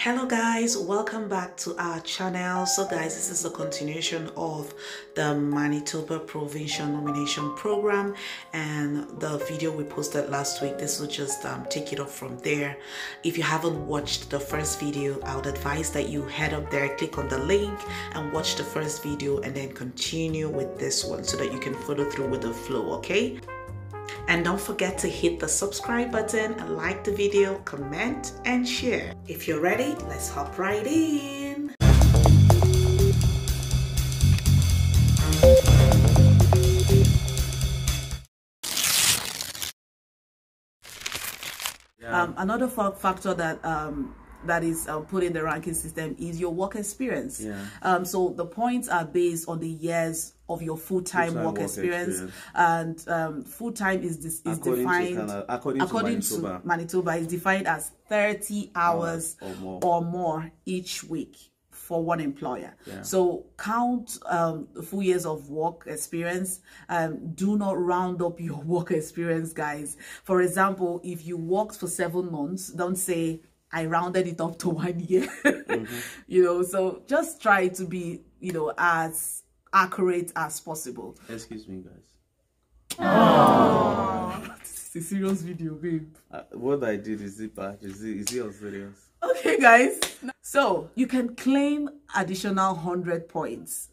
Hello guys, welcome back to our channel. So guys, this is a continuation of the Manitoba Provincial Nomination Program and the video we posted last week. This will just take it up from there. If you haven't watched the first video, I would advise that you head up there, click on the link and watch the first video and then continue with this one so that you can follow through with the flow, okay? And don't forget to hit the subscribe button and like the video, comment and share. If you're ready, let's hop right in. Another factor that is put in the ranking system is your work experience. So the points are based on the years of your full-time work experience. And full-time is defined according to Manitoba is defined as 30 hours or more each week for one employer. So count full years of work experience. Do not round up your work experience, guys. For example, if you worked for 7 months, don't say I rounded it up to 1 year. You know, so just try to be, you know, as accurate as possible. Excuse me, guys. It's a serious video, babe. What I did is it bad? Is it serious? Okay, guys. So you can claim additional 100 points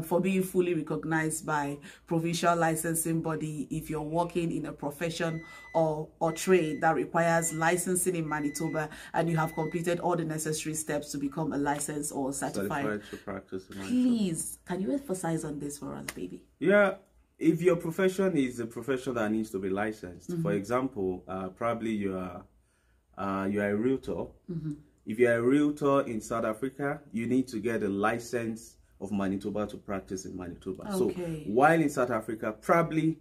for being fully recognized by provincial licensing body if you're working in a profession or trade that requires licensing in Manitoba and you have completed all the necessary steps to become a licensed or certified to practice in Manitoba. Please, can you emphasize on this for us, baby? Yeah, if your profession is a profession that needs to be licensed, for example, probably you are a realtor. If you're a realtor in South Africa, you need to get a license of Manitoba to practice in Manitoba. So while in South Africa, probably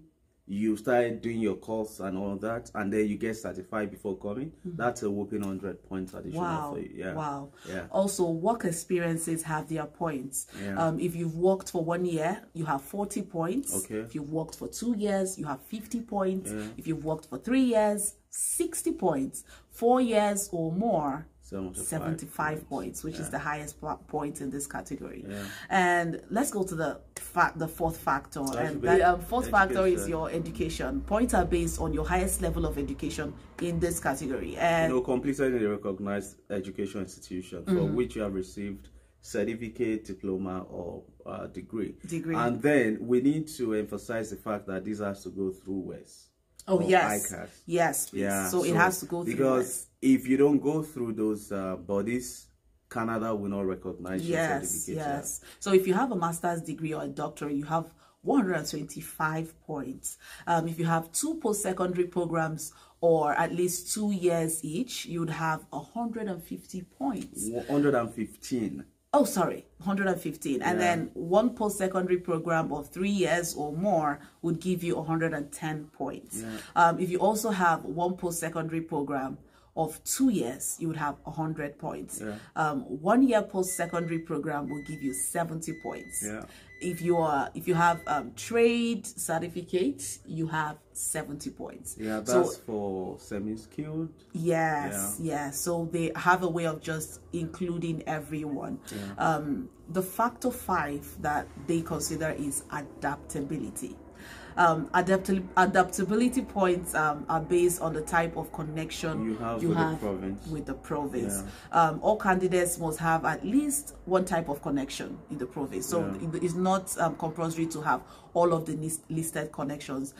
you started doing your course and all that, and then you get certified before coming. That's a whopping 100 points additional for you. Also, work experiences have their points. If you've worked for 1 year, you have 40 points. If you've worked for 2 years, you have 50 points. If you've worked for 3 years, 60 points. 4 years or more, 75 points, which is the highest point in this category. And let's go to the fourth factor. And the fourth factor is your education. Points are based on your highest level of education in this category. And completed in a recognized education institution for which you have received certificate, diploma, or degree. And then we need to emphasize the fact that this has to go through WES. Yes, so it has to go through because if you don't go through those bodies, Canada will not recognize your certificate. So if you have a master's degree or a doctorate, you have 125 points. If you have 2 post-secondary programs or at least 2 years each, you'd have 150 points. 115. Oh, sorry, 115. And then 1 post-secondary program of 3 years or more would give you 110 points. If you also have 1 post-secondary program of 2 years, you would have 100 points. 1 year post-secondary program will give you 70 points. If you have trade certificate, you have 70 points. That's for semi-skilled. So they have a way of just including everyone. The factor 5 that they consider is adaptability. Adaptability points are based on the type of connection you have with the province. All candidates must have at least one type of connection in the province. So it's not compulsory to have all of the listed connections.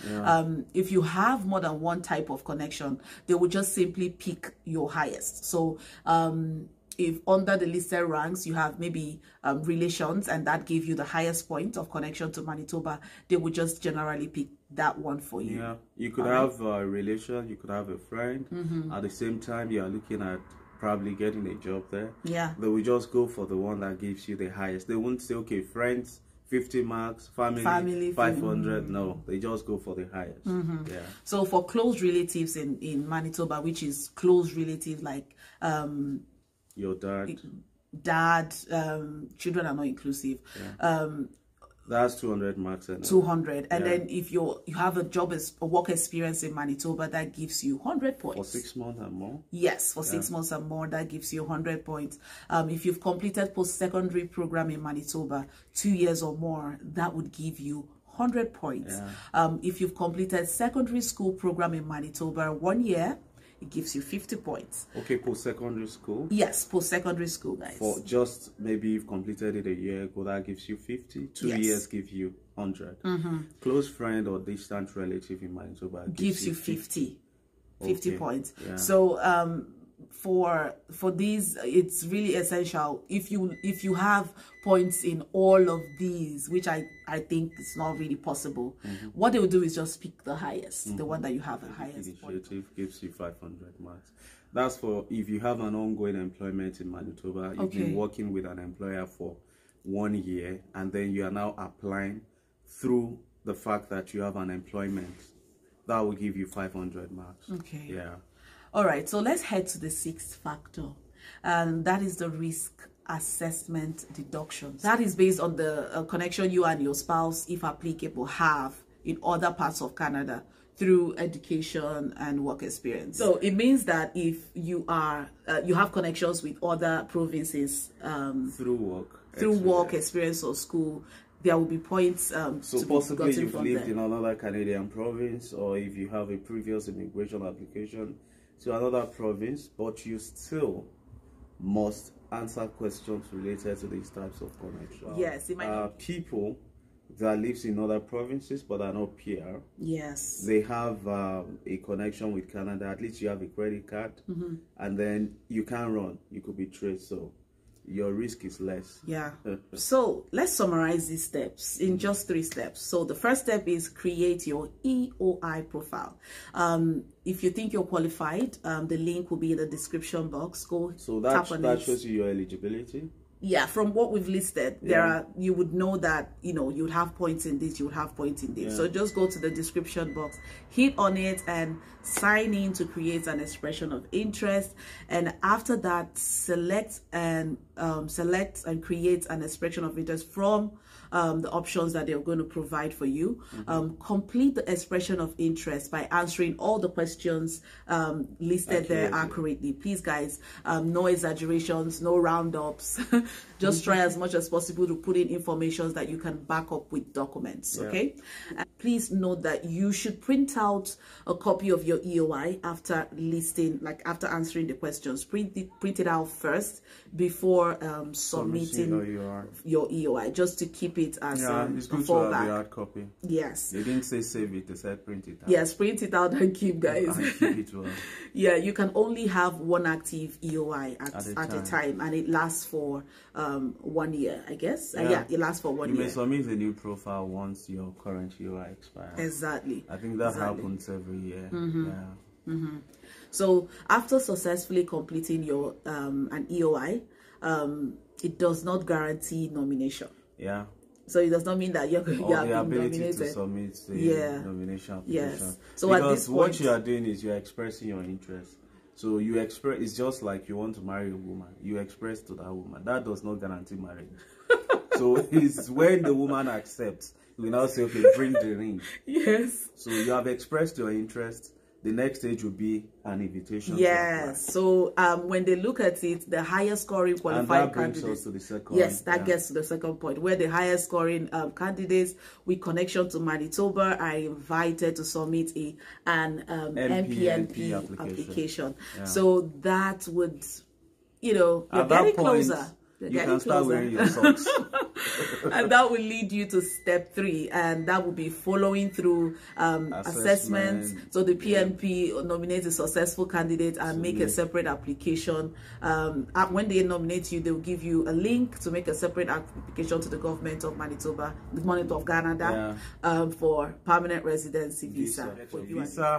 If you have more than one type of connection, they will just simply pick your highest. So if under the listed ranks you have maybe relations and that gave you the highest point of connection to Manitoba, they would just generally pick that one for you. You could have a relation, you could have a friend. At the same time, you are looking at probably getting a job there. They will just go for the one that gives you the highest. They won't say, okay, friends, 50 marks, family 500. No, they just go for the highest. So for close relatives in Manitoba, which is close relatives like your dad, children are not inclusive. That's 200 marks. 200. And then if you have a work experience in Manitoba, that gives you 100 points. For 6 months and more? Yes, for 6 months and more, that gives you 100 points. If you've completed post-secondary program in Manitoba 2 years or more, that would give you 100 points. If you've completed secondary school program in Manitoba 1 year, it gives you 50 points. Okay, post-secondary school? Yes, post-secondary school, guys. For just maybe you've completed it a year ago, that gives you 50. 2 years give you 100. Close friend or distant relative in Manitoba gives you 50 points. So for these, it's really essential. If you have points in all of these, which I think is not really possible, what they will do is just pick the highest, the one that you have the highest. Initiative gives you 500 marks. That's for if you have an ongoing employment in Manitoba. You've been working with an employer for 1 year, and then you are now applying through the fact that you have an employment. That will give you 500 marks. All right, so let's head to the 6th factor, and that is the risk assessment deductions. That is based on the connection you and your spouse, if applicable, have in other parts of Canada through education and work experience. So it means that if you are you have connections with other provinces through work experience or school, there will be points so possibly you've lived in another Canadian province, or if you have a previous immigration application to another province, but you still must answer questions related to these types of connections. Yes, people that lives in other provinces but are not PR. Yes, they have a connection with Canada. At least you have a credit card, and then you can run. You could be traced, so your risk is less. So let's summarize these steps in just 3 steps. So the first step is create your EOI profile. If you think you're qualified, the link will be in the description box. Go tap on that shows you your eligibility. From what we've listed, you would know that you would have points in this, you would have points in this. So just go to the description box, hit on it, and sign in to create an expression of interest. And after that, select and create an expression of interest from the options that they're going to provide for you. Complete the expression of interest by answering all the questions listed there accurately. Please, guys, no exaggerations, no roundups. Just try as much as possible to put in information that you can back up with documents. And please note that you should print out a copy of your EOI after after answering the questions. Print it out first before submitting your EOI, just to keep it as it's good to have the hard copy. Yes, they didn't say save it, they said print it out. Yes, print it out and keep, guys. And keep it well. You can only have one active EOI at a time, and it lasts for 1 year, I guess. It lasts for 1 year. You may submit a new profile once your current EOI expires. Exactly. I think that happens every year. So after successfully completing your an EOI, it does not guarantee nomination. So it does not mean that you're the ability nominated. To submit the nomination application. Yes. So because at this point, what you are doing is you are expressing your interest. So you express, it's just like you want to marry a woman. You express to that woman. That does not guarantee marriage. So it's when the woman accepts, you now say, okay, bring the ring. Yes. So you have expressed your interest. The next stage will be an invitation. Yes. So when they look at it, the highest scoring qualified candidates. To the second. Yes, that gets to the second point, where the highest scoring candidates with connection to Manitoba are invited to submit an MPNP application. So that would, you're getting closer. You can start wearing your socks. And that will lead you to step 3, and that will be following through assessments. So the PNP nominates a successful candidate and make a separate application. When they nominate you, they will give you a link to make a separate application to the government of Manitoba, the government of Canada, for permanent residency visa.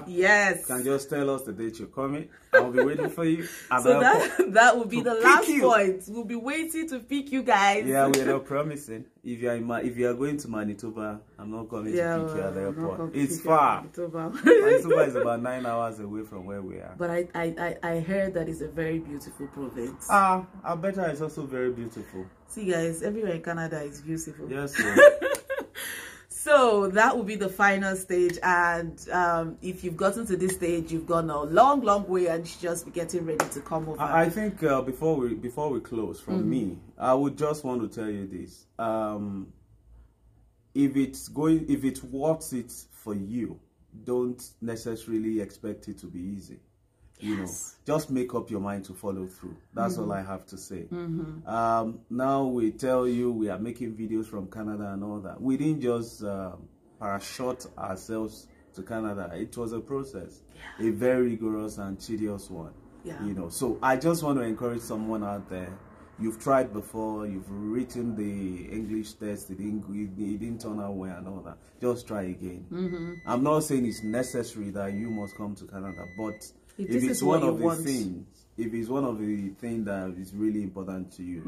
Yes. You can just tell us the date you're coming. I'll be waiting for you. So that will be the last point. We'll be waiting to pick you guys. We're not promising. If you are going to Manitoba, I'm not coming to pick you at the airport. It's far. Manitoba is about 9 hours away from where we are. But I heard that it's a very beautiful province. Alberta is also very beautiful. See, guys, everywhere in Canada is beautiful. Yes, sir. So that will be the final stage, and if you've gotten to this stage, you've gone a long way, and you should just be getting ready to come over. I think before we close, from me, I would just want to tell you this: if it's worth it for you, don't necessarily expect it to be easy. You know, just make up your mind to follow through. That's all I have to say. Now we tell you we are making videos from Canada and all that. We didn't just parachute ourselves to Canada. It was a process, a very rigorous and tedious one. You know, so I just want to encourage someone out there. You've tried before, you've written the English test, it didn't turn out well and all that. Just try again. I'm not saying it's necessary that you must come to Canada, but if it's one of the things that is really important to you,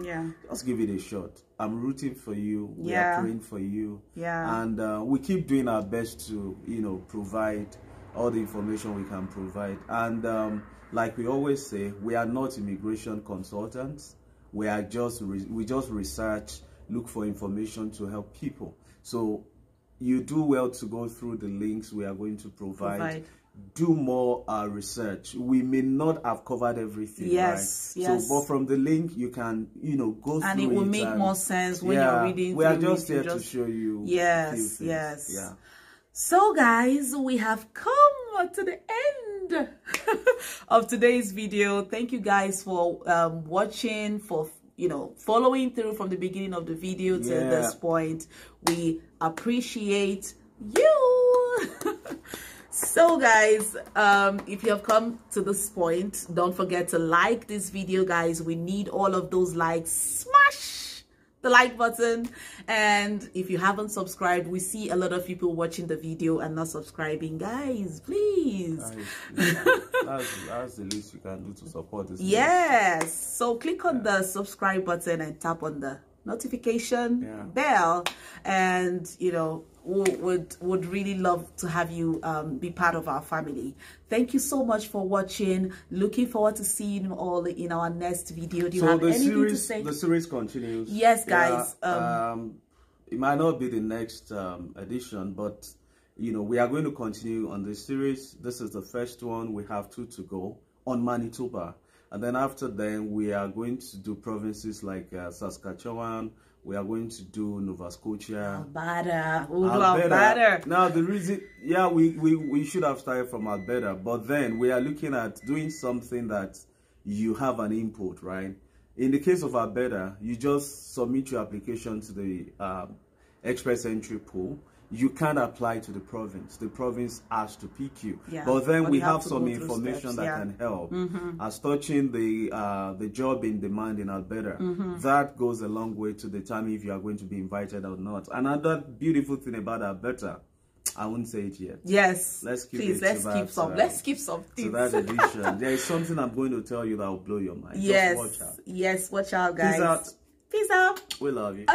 just give it a shot. I'm rooting for you. We are praying for you. And we keep doing our best to, you know, provide all the information we can provide. And like we always say, we are not immigration consultants. We are just research, look for information to help people. So you do well to go through the links we are going to provide. Do more research. We may not have covered everything, right? So, but from the link, you can, you know, go through it. And it will make more sense when you're reading. We are just here to show you. So, guys, we have come to the end of today's video. Thank you guys for watching, for, you know, following through from the beginning of the video to this point. We appreciate you. So guys, if you have come to this point, don't forget to like this video, guys. We need all of those likes. Smash the like button. And if you haven't subscribed, we see a lot of people watching the video and not subscribing. Guys, please. That's the least you can do to support this. Yes. So click on the subscribe button and tap on the notification bell, and you know, would really love to have you be part of our family. Thank you so much for watching. Looking forward to seeing you all in our next video. Do you have anything to say? The series continues. Yes, guys. It might not be the next edition, but you know, we are going to continue on this series. This is the first one. We have 2 to go on Manitoba. And then after then, we are going to do provinces like Saskatchewan. We are going to do Nova Scotia. Alberta. Now, the reason, we should have started from Alberta. But then we are looking at doing something that you have an input, right? In the case of Alberta, you just submit your application to the Express Entry pool. You can't apply to the province. The province has to pick you. But then we have some information that can help. As touching the job in demand in Alberta, that goes a long way to determine if you are going to be invited or not. Another beautiful thing about Alberta, I wouldn't say it yet. Yes. Let's keep some things. To that edition. There is something I'm going to tell you that will blow your mind. Yes. Just watch out. Yes, watch out, guys. Peace out. Peace out. We love you.